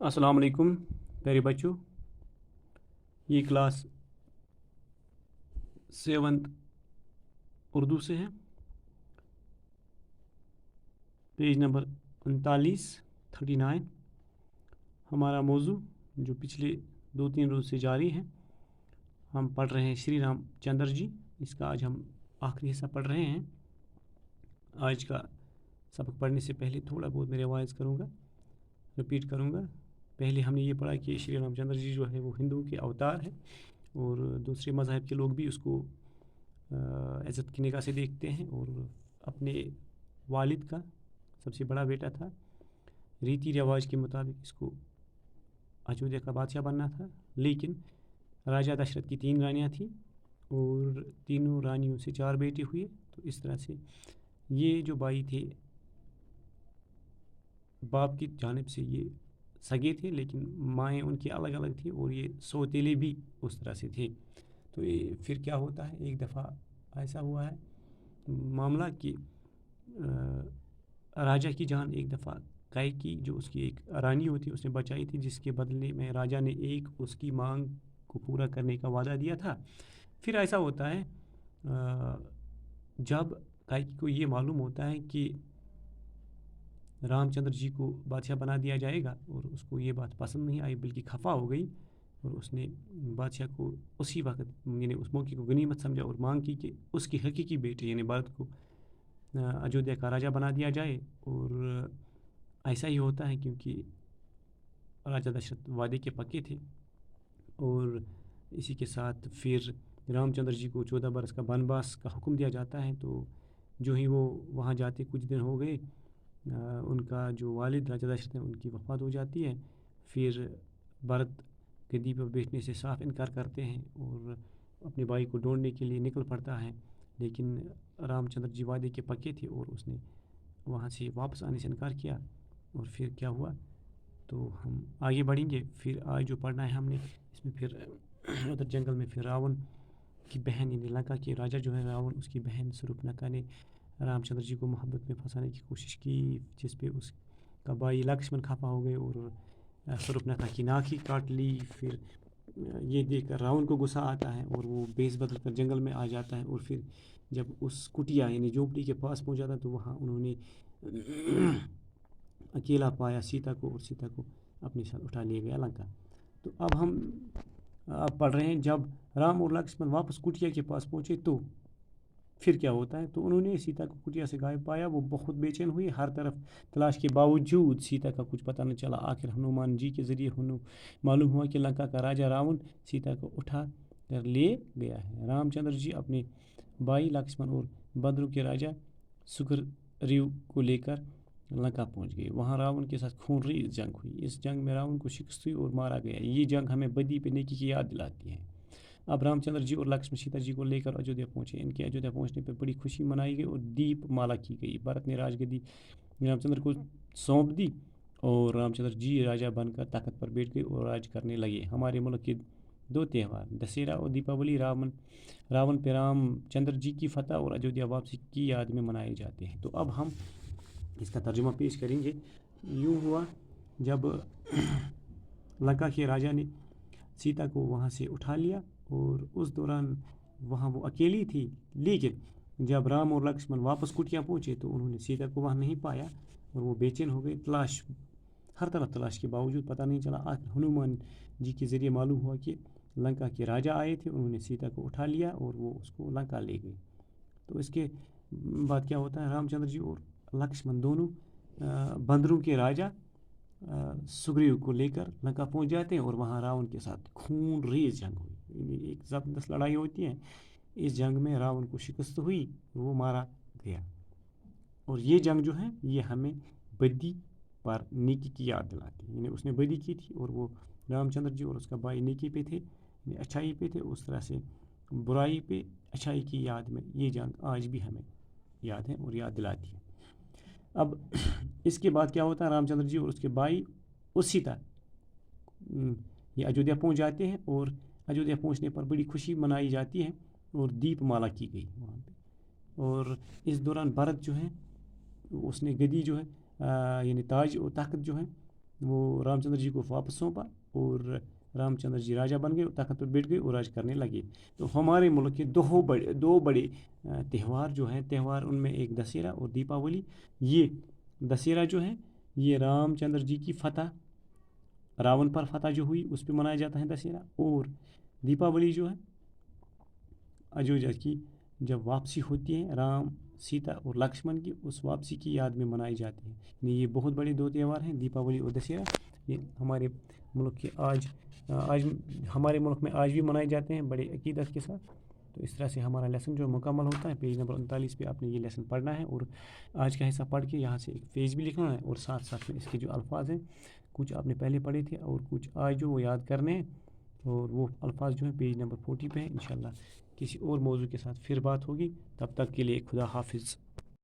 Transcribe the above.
अस्सलाम वालेकुम प्यारे बच्चों। ये क्लास 7th उर्दू से है। पेज नंबर 39 हमारा मौजू जो पिछले 2-3 रोज़ से जारी है। हम पढ़ रहे हैं श्री रामचंद्र जी। इसका आज हम आखिरी हिस्सा पढ़ रहे हैं। आज का सबक पढ़ने से पहले थोड़ा बहुत मैं रिवाइज़ करूँगा, रिपीट करूँगा। पहले हमने ये पढ़ा कि श्री रामचंद्र जी जो है वो हिंदू के अवतार है और दूसरे मज़हब के लोग भी उसको इज़्ज़त की निगाह से देखते हैं और अपने वालिद का सबसे बड़ा बेटा था। रीति रिवाज के मुताबिक इसको अयोध्या का बादशाह बनना था, लेकिन राजा दशरथ की 3 रानियाँ थीं और तीनों रानियों से 4 बेटे हुए। तो इस तरह से ये जो भाई थे बाप की जानिब से ये सगे थे, लेकिन माएँ उनकी अलग अलग थी और ये सौतेले भी उस तरह से थे। तो ये फिर क्या होता है, एक दफ़ा ऐसा हुआ है मामला कि राजा की जान एक दफ़ा कैकेयी जो उसकी एक रानी होती उसने बचाई थी, जिसके बदले में राजा ने एक उसकी मांग को पूरा करने का वादा दिया था। फिर ऐसा होता है जब कैकेयी को ये मालूम होता है कि रामचंद्र जी को बादशाह बना दिया जाएगा और उसको ये बात पसंद नहीं आई, बल्कि खफा हो गई और उसने बादशाह को उसी वक्त यानी उस मौके को गनीमत समझा और मांग की कि उसके हकीकी बेटे यानी भरत को अयोध्या का राजा बना दिया जाए। और ऐसा ही होता है क्योंकि राजा दशरथ वादे के पक्के थे। और इसी के साथ फिर रामचंद्र जी को 14 बरस का वनवास का हुक्म दिया जाता है। तो जो ही वो वहाँ जाते कुछ दिन हो गए, उनका जो वालिद राजा दशरथ है उनकी वफ़ात हो जाती है। फिर भरत गद्दी पर बैठने से साफ इनकार करते हैं और अपने भाई को ढूंढने के लिए निकल पड़ता है, लेकिन रामचंद्र जी वादे के पक्के थे और उसने वहाँ से वापस आने से इनकार किया। और फिर क्या हुआ तो हम आगे बढ़ेंगे। फिर आज जो पढ़ना है हमने इसमें फिर उधर जंगल में फिर रावण की बहन यानी लंका के राजा जो है रावण, उसकी बहन शूर्पणखा ने रामचंद्र जी को मोहब्बत में फंसाने की कोशिश की, जिस पे उसका भाई लक्ष्मण खफा हो गए और शूर्पणखा की नाक ही काट ली। फिर ये देखकर रावण को गुस्सा आता है और वो भेस बदल कर जंगल में आ जाता है। और फिर जब उस कुटिया यानी झोपड़ी के पास पहुंच जाता है तो वहाँ उन्होंने अकेला पाया सीता को और सीता को अपने साथ उठा लिया गया लंका। तो अब हम पढ़ रहे हैं जब राम और लक्ष्मण वापस कुटिया के पास पहुँचे तो फिर क्या होता है। तो उन्होंने सीता को कुटिया से गायब पाया। वो बहुत बेचैन हुई, हर तरफ तलाश के बावजूद सीता का कुछ पता नहीं चला। आखिर हनुमान जी के ज़रिए मालूम हुआ कि लंका का राजा रावण सीता को उठा कर ले गया है। रामचंद्र जी अपने भाई लक्ष्मण और भद्रों के राजा सुग्रीव को लेकर लंका पहुंच गए। वहां रावण के साथ खूनरेज़ जंग हुई। इस जंग में रावण को शिकस्त हुई और मारा गया। ये जंग हमें बदी पे नेकी की याद दिलाती है। अब रामचंद्र जी और लक्ष्मण सीता जी को लेकर अयोध्या पहुंचे। इनके अयोध्या पहुंचने पर बड़ी खुशी मनाई गई और दीप माला की गई। भरत ने राजगद्दी रामचंद्र को सौंप दी और रामचंद्र जी राजा बनकर तख्त पर बैठ गए और राज करने लगे। हमारे मुल्क के 2 त्यौहार दशहरा और दीपावली रावण पे रामचंद्र जी की फतह और अयोध्या वापसी की याद में मनाए जाते हैं। तो अब हम इसका तर्जुमा पेश करेंगे। यूँ हुआ जब लंका के राजा ने सीता को वहाँ से उठा लिया और उस दौरान वहाँ वो अकेली थी, लेकिन जब राम और लक्ष्मण वापस कुटिया पहुँचे तो उन्होंने सीता को वहाँ नहीं पाया और वो बेचैन हो गए। हर तरफ तलाश के बावजूद पता नहीं चला। आखिर हनुमान जी के ज़रिए मालूम हुआ कि लंका के राजा आए थे, उन्होंने सीता को उठा लिया और वो उसको लंका ले गए। तो इसके बाद क्या होता है, रामचंद्र जी और लक्ष्मण दोनों बंदरों के राजा सुग्रीव को लेकर लंका पहुंच जाते हैं और वहाँ रावण के साथ खूनरेज़ जंग हुई। एक ज़बरदस्त लड़ाई होती है। इस जंग में रावण को शिकस्त हुई और वो मारा गया। और ये जंग जो है ये हमें बदी पर नेकी की याद दिलाती है। यानी उसने बदी की थी और वो रामचंद्र जी और उसका भाई नेकी पे थे, अच्छाई पे थे। उस तरह से बुराई पे अच्छाई की याद में ये जंग आज भी हमें याद है और याद दिलाती है। अब इसके बाद क्या होता है, रामचंद्र जी और उसके भाई उसी तरह ये अयोध्या पहुंच जाते हैं और अयोध्या पहुंचने पर बड़ी खुशी मनाई जाती है और दीप माला की गई वहाँ पे। और इस दौरान भरत जो है उसने गद्दी जो है यानी ताज और तख्त जो है وہ رامچندر جی کو واپس سونپا اور رامچندر جی راجا بن گئے، تخت پر بیٹھ گئے اور راج کرنے لگے۔ تو ہمارے ملک کے دو بڑے تہوار جو ہیں، ان میں ایک دسہرہ اور دیپاولی۔ یہ دسہرہ جو ہے یہ رام چندر جی کی فتح، راون پر فتح جو ہوئی اس پہ منایا جاتا ہے دسہرہ، اور دیپاولی جو ہے اجوجا کی جب واپسی ہوتی ہے رام سیتا اور لکشمن کی، اس واپسی کی یاد میں منائی جاتی ہے۔ یعنی یہ بہت بڑے دو تہوار ہیں، دیپاولی اور دسہرہ۔ یہ ہمارے ملک کے آج ہمارے ملک میں آج بھی منائے جاتے ہیں بڑے عقیدت کے ساتھ۔ تو اس طرح سے ہمارا لیسن جو مکمل ہوتا ہے، پیج نمبر 39 پہ آپ نے یہ لیسن پڑھنا ہے اور آج کا حصہ پڑھ کے یہاں سے ایک پیج بھی لکھنا ہے، اور ساتھ ساتھ میں اس کے جو الفاظ ہیں کچھ آپ نے پہلے پڑھے تھے اور کچھ آج جو وہ یاد کرنے ہیں، اور وہ الفاظ جو ہیں پیج نمبر 40 پہ ہیں۔ انشاءاللہ کسی اور موضوع کے ساتھ پھر بات ہوگی، تب تک کے لیے خدا حافظ۔